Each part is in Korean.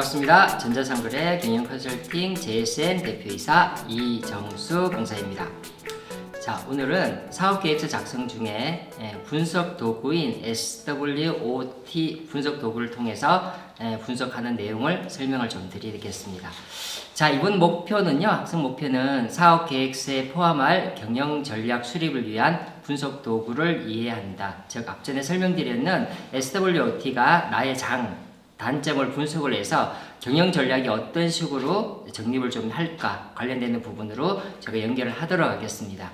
반갑습니다. 전자상거래 경영컨설팅 JSN 대표이사 이정수 강사입니다. 자, 오늘은 사업계획서 작성 중에 분석 도구인 SWOT 분석 도구를 통해서 분석하는 내용을 설명을 좀 드리겠습니다. 자, 이번 목표는요, 학생 목표는 사업계획서에 포함할 경영전략 수립을 위한 분석 도구를 이해한다. 즉, 앞전에 설명드렸는 SWOT가 나의 단점을 분석을 해서 경영 전략이 어떤 식으로 정립을 좀 할까 관련되는 부분으로 제가 연결을 하도록 하겠습니다.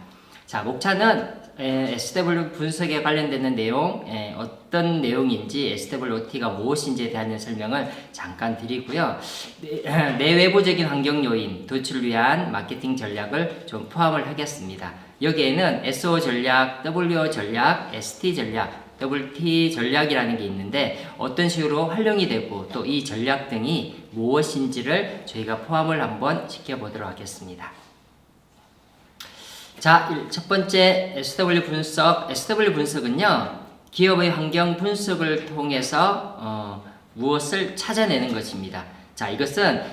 자, 목차는 SW 분석에 관련되는 내용, 어떤 내용인지 SWOT가 무엇인지에 대한 설명을 잠깐 드리고요. 내 외부적인 환경 요인, 도출을 위한 마케팅 전략을 좀 포함을 하겠습니다. 여기에는 SO 전략, WO 전략, ST 전략, WT 전략이라는 게 있는데 어떤 식으로 활용이 되고 또 이 전략 등이 무엇인지를 저희가 포함을 한번 시켜보도록 하겠습니다. 자, 첫 번째 SW 분석. SW 분석은요, 기업의 환경 분석을 통해서 무엇을 찾아내는 것입니다. 자,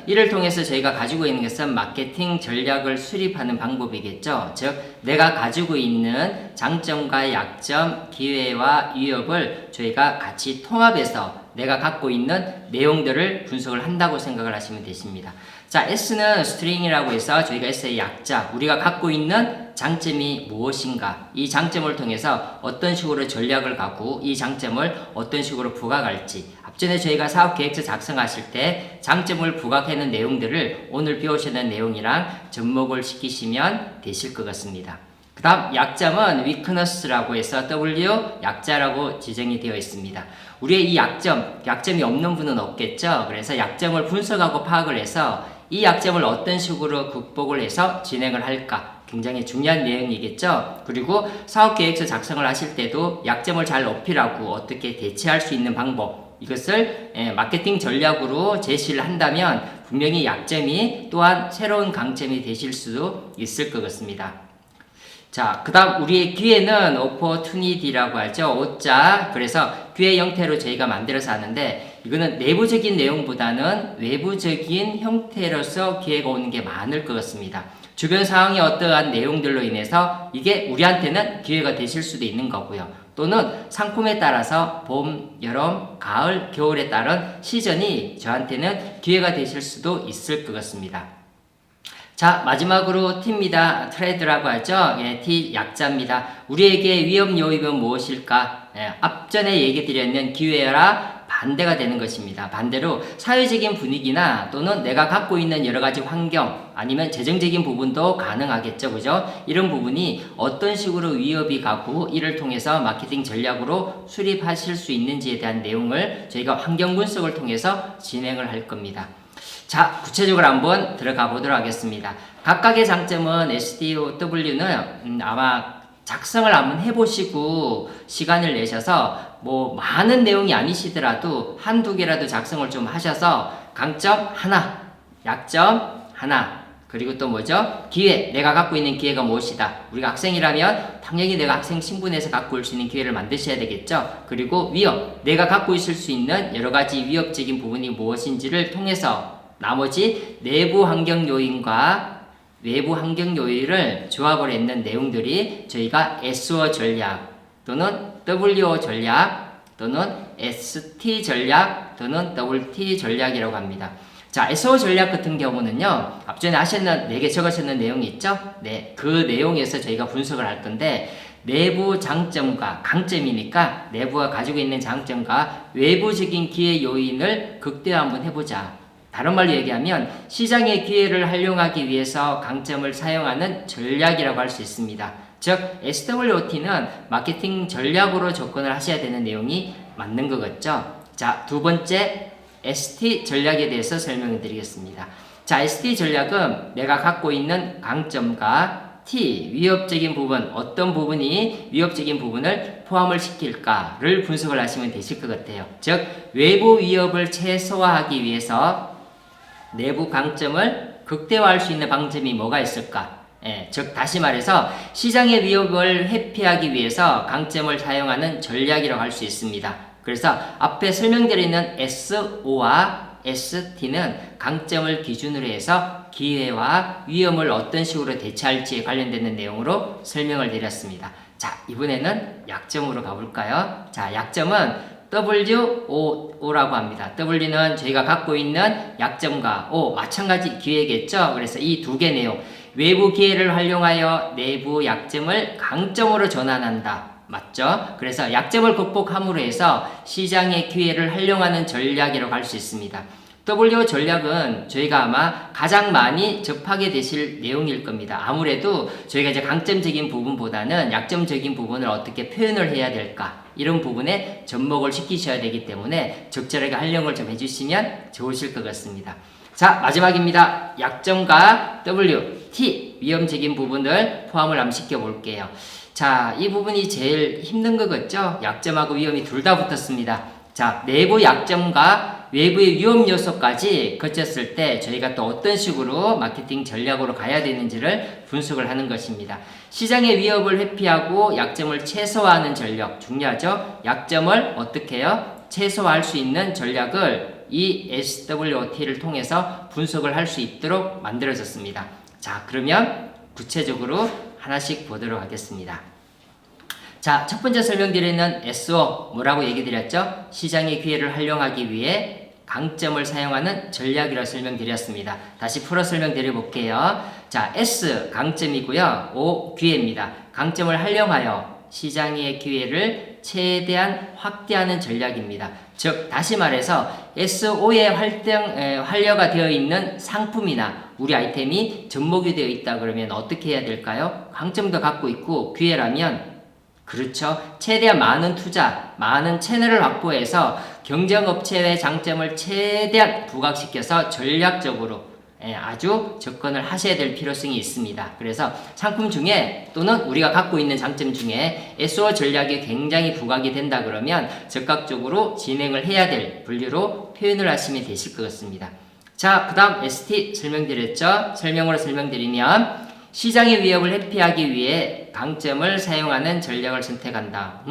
이를 통해서 저희가 가지고 있는 것은 마케팅 전략을 수립하는 방법이겠죠. 즉, 내가 가지고 있는 장점과 약점, 기회와 위협을 저희가 같이 통합해서 내가 갖고 있는 내용들을 분석을 한다고 생각을 하시면 되십니다. 자, S는 스트링이라고 해서 저희가 S의 약자, 우리가 갖고 있는 장점이 무엇인가, 이 장점을 통해서 어떤 식으로 전략을 가고 이 장점을 어떤 식으로 부각할지, 앞전에 저희가 사업계획서 작성하실 때 장점을 부각하는 내용들을 오늘 배우시는 내용이랑 접목을 시키시면 되실 것 같습니다. 그 다음 약점은 weakness라고 해서 W 약자라고 지정이 되어 있습니다. 우리의 이 약점이 없는 분은 없겠죠. 그래서 약점을 분석하고 파악을 해서 이 약점을 어떤 식으로 극복을 해서 진행을 할까, 굉장히 중요한 내용이겠죠. 그리고 사업계획서 작성을 하실 때도 약점을 잘 어필하고 어떻게 대체할 수 있는 방법, 이것을 마케팅 전략으로 제시를 한다면 분명히 약점이 또한 새로운 강점이 되실 수도 있을 것 같습니다. 자, 그 다음 우리의 기회는 opportunity라고 하죠. 오자. 그래서 기회 형태로 저희가 만들어서 하는데 이거는 내부적인 내용보다는 외부적인 형태로서 기회가 오는 게 많을 것 같습니다. 주변 상황의 어떠한 내용들로 인해서 이게 우리한테는 기회가 되실 수도 있는 거고요. 또는 상품에 따라서 봄, 여름, 가을, 겨울에 따른 시즌이 저한테는 기회가 되실 수도 있을 것 같습니다. 자, 마지막으로 T입니다. 트레드라고 하죠. T 약자입니다. 우리에게 위험 요인은 무엇일까? 앞전에 얘기 드렸는 기회라 반대가 되는 것입니다. 반대로 사회적인 분위기나 또는 내가 갖고 있는 여러 가지 환경 아니면 재정적인 부분도 가능하겠죠. 그죠? 이런 부분이 어떤 식으로 위협이 가고 이를 통해서 마케팅 전략으로 수립하실 수 있는지에 대한 내용을 저희가 환경 분석을 통해서 진행을 할 겁니다. 자, 구체적으로 한번 들어가 보도록 하겠습니다. 각각의 장점은 SDOW는 아마 작성을 한번 해보시고 시간을 내셔서 뭐 많은 내용이 아니시더라도 한두 개라도 작성을 좀 하셔서 강점 하나, 약점 하나, 그리고 또 뭐죠? 기회, 내가 갖고 있는 기회가 무엇이다. 우리가 학생이라면 당연히 내가 학생 신분에서 갖고 올 수 있는 기회를 만드셔야 되겠죠. 그리고 위협, 내가 갖고 있을 수 있는 여러 가지 위협적인 부분이 무엇인지를 통해서 나머지 내부 환경 요인과 외부 환경 요인을 조합을 했는 내용들이 저희가 SO 전략 또는 WO 전략 또는 ST 전략 또는 WT 전략이라고 합니다. 자, SO 전략 같은 경우는요, 앞전에 하셨는 4개 적으셨는 내용이 있죠? 네, 그 내용에서 저희가 분석을 할 건데 내부 장점과 강점이니까 내부가 가지고 있는 장점과 외부적인 기회 요인을 극대화 한번 해보자. 다른 말로 얘기하면 시장의 기회를 활용하기 위해서 강점을 사용하는 전략이라고 할 수 있습니다. 즉, SWOT는 마케팅 전략으로 접근을 하셔야 되는 내용이 맞는 것 같죠? 자, 두 번째 ST 전략에 대해서 설명을 드리겠습니다. 자, ST 전략은 내가 갖고 있는 강점과 T, 위협적인 부분, 어떤 부분이 위협적인 부분을 포함을 시킬까를 분석을 하시면 되실 것 같아요. 즉, 외부 위협을 최소화하기 위해서 내부 강점을 극대화할 수 있는 방점이 뭐가 있을까? 즉 다시 말해서 시장의 위협을 회피하기 위해서 강점을 사용하는 전략이라고 할 수 있습니다. 그래서 앞에 설명드리는 SO와 ST는 강점을 기준으로 해서 기회와 위험을 어떤 식으로 대처할지에 관련되는 내용으로 설명을 드렸습니다. 자, 이번에는 약점으로 가볼까요? 자, 약점은 WO라고 합니다. W는 저희가 갖고 있는 약점과 O, 마찬가지 기회겠죠? 그래서 이 두 개 내용, 외부 기회를 활용하여 내부 약점을 강점으로 전환한다. 맞죠? 그래서 약점을 극복함으로 해서 시장의 기회를 활용하는 전략이라고 할 수 있습니다. W 전략은 저희가 아마 가장 많이 접하게 되실 내용일 겁니다. 아무래도 저희가 이제 강점적인 부분보다는 약점적인 부분을 어떻게 표현을 해야 될까, 이런 부분에 접목을 시키셔야 되기 때문에 적절하게 활용을 좀 해주시면 좋으실 것 같습니다. 자, 마지막입니다. 약점과 W, T, 위험적인 부분을 포함을 한번 시켜볼게요. 자, 이 부분이 제일 힘든 것 같죠? 약점하고 위험이 둘 다 붙었습니다. 자, 내부 약점과 외부의 위험 요소까지 거쳤을 때 저희가 또 어떤 식으로 마케팅 전략으로 가야 되는지를 분석을 하는 것입니다. 시장의 위협을 회피하고 약점을 최소화하는 전략 중요하죠? 약점을 어떻게 해요? 최소화할 수 있는 전략을 이 SWOT를 통해서 분석을 할 수 있도록 만들어졌습니다. 자, 그러면 구체적으로 하나씩 보도록 하겠습니다. 자, 첫 번째 설명드리는 SO, 뭐라고 얘기 드렸죠? 시장의 기회를 활용하기 위해 강점을 사용하는 전략이라고 설명드렸습니다. 다시 풀어 설명드려 볼게요. 자, S, 강점이고요. O, 기회입니다. 강점을 활용하여 시장의 기회를 최대한 확대하는 전략입니다. 즉, 다시 말해서 SO에 활려가 되어 있는 상품이나 우리 아이템이 접목이 되어 있다 그러면 어떻게 해야 될까요? 강점도 갖고 있고 기회라면, 그렇죠, 최대한 많은 투자, 많은 채널을 확보해서 경쟁업체의 장점을 최대한 부각시켜서 전략적으로 아주 접근을 하셔야 될 필요성이 있습니다. 그래서 상품 중에 또는 우리가 갖고 있는 장점 중에 SO 전략이 굉장히 부각이 된다 그러면 적극적으로 진행을 해야 될 분류로 표현을 하시면 되실 것 같습니다. 자, 그 다음 ST 설명드렸죠? 설명으로 설명드리면 시장의 위협을 회피하기 위해 강점을 사용하는 전략을 선택한다.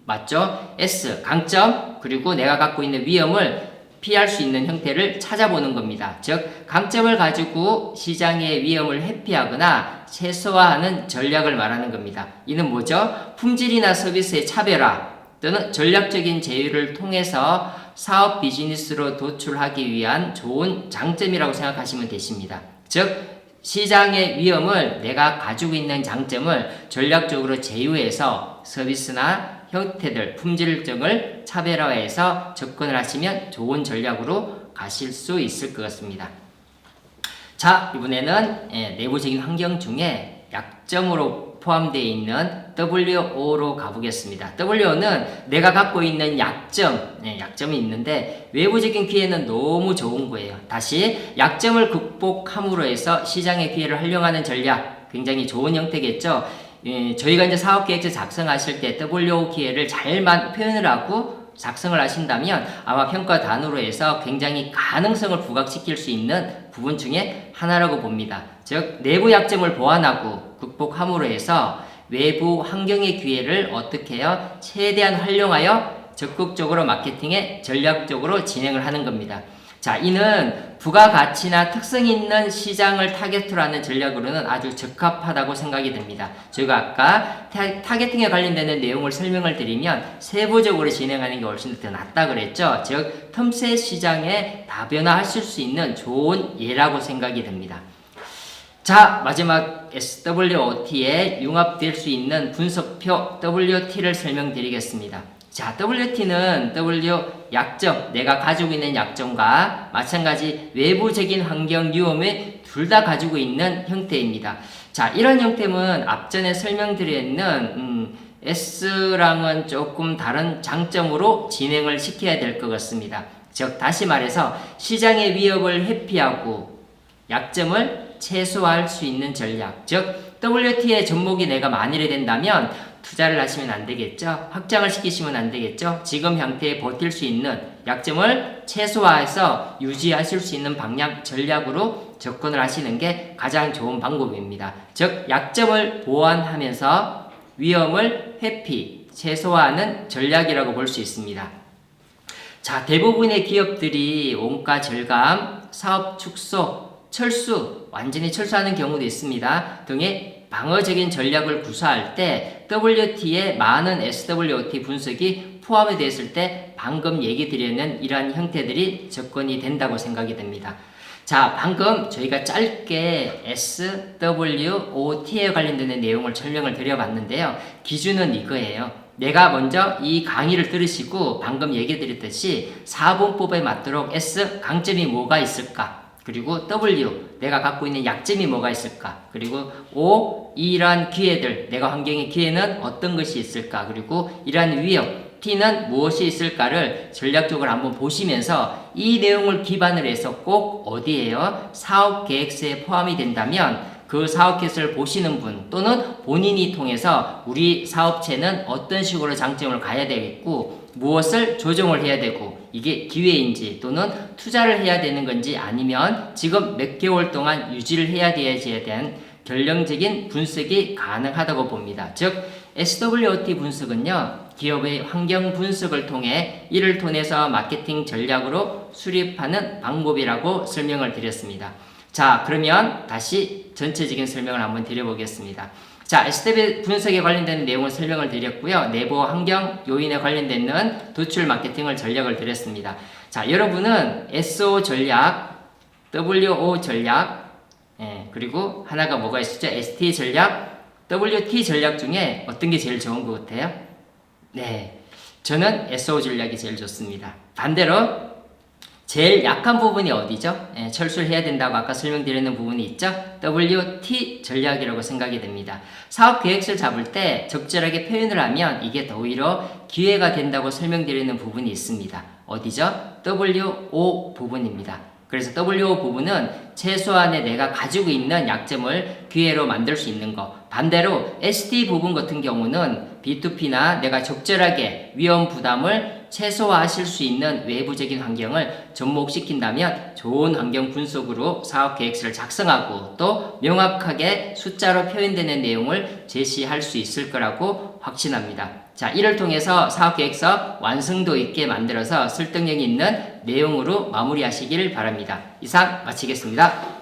맞죠? S, 강점, 그리고 내가 갖고 있는 위험을 피할 수 있는 형태를 찾아보는 겁니다. 즉, 강점을 가지고 시장의 위험을 회피하거나 최소화하는 전략을 말하는 겁니다. 이는 뭐죠? 품질이나 서비스의 차별화 또는 전략적인 제휴를 통해서 사업 비즈니스로 도출하기 위한 좋은 장점이라고 생각하시면 되십니다. 즉, 시장의 위험을 내가 가지고 있는 장점을 전략적으로 제휴해서 서비스나 형태들, 품질적을 차별화해서 접근을 하시면 좋은 전략으로 가실 수 있을 것 같습니다. 자, 이번에는 내부적인 환경 중에 약점으로 포함되어 있는 WO로 가보겠습니다. WO는 내가 갖고 있는 약점이 있는데 외부적인 기회는 너무 좋은 거예요. 다시, 약점을 극복함으로 해서 시장의 기회를 활용하는 전략, 굉장히 좋은 형태겠죠. 저희가 이제 사업계획서 작성하실 때 WO 기회를 잘만 표현을 하고 작성을 하신다면 아마 평가 단으로 해서 굉장히 가능성을 부각시킬 수 있는 부분 중에 하나라고 봅니다. 즉, 내부 약점을 보완하고 극복함으로 해서 외부 환경의 기회를 어떻게 해요? 최대한 활용하여 적극적으로 마케팅에 전략적으로 진행을 하는 겁니다. 자, 이는 부가가치나 특성 있는 시장을 타겟으로 하는 전략으로는 아주 적합하다고 생각이 듭니다. 저희가 아까 타겟팅에 관련되는 내용을 설명을 드리면 세부적으로 진행하는 게 훨씬 더 낫다 그랬죠. 즉, 틈새 시장에 다변화하실 수 있는 좋은 예라고 생각이 듭니다. 자, 마지막 SWOT에 융합될 수 있는 분석표 WT를 설명드리겠습니다. 자, WT는 W 약점, 내가 가지고 있는 약점과 마찬가지 외부적인 환경 위험을 둘 다 가지고 있는 형태입니다. 자, 이런 형태는 앞전에 설명드렸는 S랑은 조금 다른 장점으로 진행을 시켜야 될 것 같습니다. 즉, 다시 말해서 시장의 위협을 회피하고 약점을 최소화할 수 있는 전략, 즉 WT의 접목이 내가 만일에 된다면 투자를 하시면 안 되겠죠. 확장을 시키시면 안 되겠죠. 지금 형태에 버틸 수 있는 약점을 최소화해서 유지하실 수 있는 방향 전략으로 접근을 하시는 게 가장 좋은 방법입니다. 즉, 약점을 보완하면서 위험을 회피, 최소화하는 전략이라고 볼 수 있습니다. 자, 대부분의 기업들이 원가 절감, 사업 축소, 철수, 완전히 철수하는 경우도 있습니다. 등의 방어적인 전략을 구사할 때 WT에 많은 SWOT 분석이 포함이 됐을 때 방금 얘기 드리는 이러한 형태들이 접근이 된다고 생각이 됩니다. 자, 방금 저희가 짧게 SWOT에 관련된 내용을 설명을 드려봤는데요. 기준은 이거예요. 내가 먼저 이 강의를 들으시고 방금 얘기 드렸듯이 4분법에 맞도록 S, 강점이 뭐가 있을까? 그리고 W, 내가 갖고 있는 약점이 뭐가 있을까? 그리고 O, 이러한 기회들, 내가 환경의 기회는 어떤 것이 있을까? 그리고 이러한 위협, T는 무엇이 있을까를 전략적으로 한번 보시면서 이 내용을 기반으로 해서 꼭 어디에요? 사업 계획서에 포함이 된다면 그 사업 계획서를 보시는 분 또는 본인이 통해서 우리 사업체는 어떤 식으로 장점을 가야 되겠고 무엇을 조정을 해야 되고 이게 기회인지 또는 투자를 해야 되는 건지 아니면 지금 몇 개월 동안 유지를 해야 되지에 대한 결정적인 분석이 가능하다고 봅니다. 즉 SWOT 분석은요. 기업의 환경 분석을 통해 이를 통해서 마케팅 전략으로 수립하는 방법이라고 설명을 드렸습니다. 자, 그러면 다시 전체적인 설명을 한번 드려보겠습니다. 자, SW 분석에 관련된 내용을 설명을 드렸고요. 내부 환경 요인에 관련된 도출 마케팅을 전략을 드렸습니다. 자, 여러분은 SO 전략, WO 전략, 그리고 하나가 뭐가 있었죠? ST 전략, WT 전략 중에 어떤 게 제일 좋은 것 같아요? 네, 저는 SO 전략이 제일 좋습니다. 반대로 제일 약한 부분이 어디죠? 철수를 해야 된다고 아까 설명드리는 부분이 있죠? WT 전략이라고 생각이 됩니다. 사업 계획서를 잡을 때 적절하게 표현을 하면 이게 더 오히려 기회가 된다고 설명드리는 부분이 있습니다. 어디죠? WO 부분입니다. 그래서 WO 부분은 최소한의 내가 가지고 있는 약점을 기회로 만들 수 있는 거. 반대로 ST 부분 같은 경우는 B2P나 내가 적절하게 위험 부담을 최소화하실 수 있는 외부적인 환경을 접목시킨다면 좋은 환경 분석으로 사업 계획서를 작성하고 또 명확하게 숫자로 표현되는 내용을 제시할 수 있을 거라고 확신합니다. 자, 이를 통해서 사업 계획서 완성도 있게 만들어서 설득력 있는 내용으로 마무리하시길 바랍니다. 이상 마치겠습니다.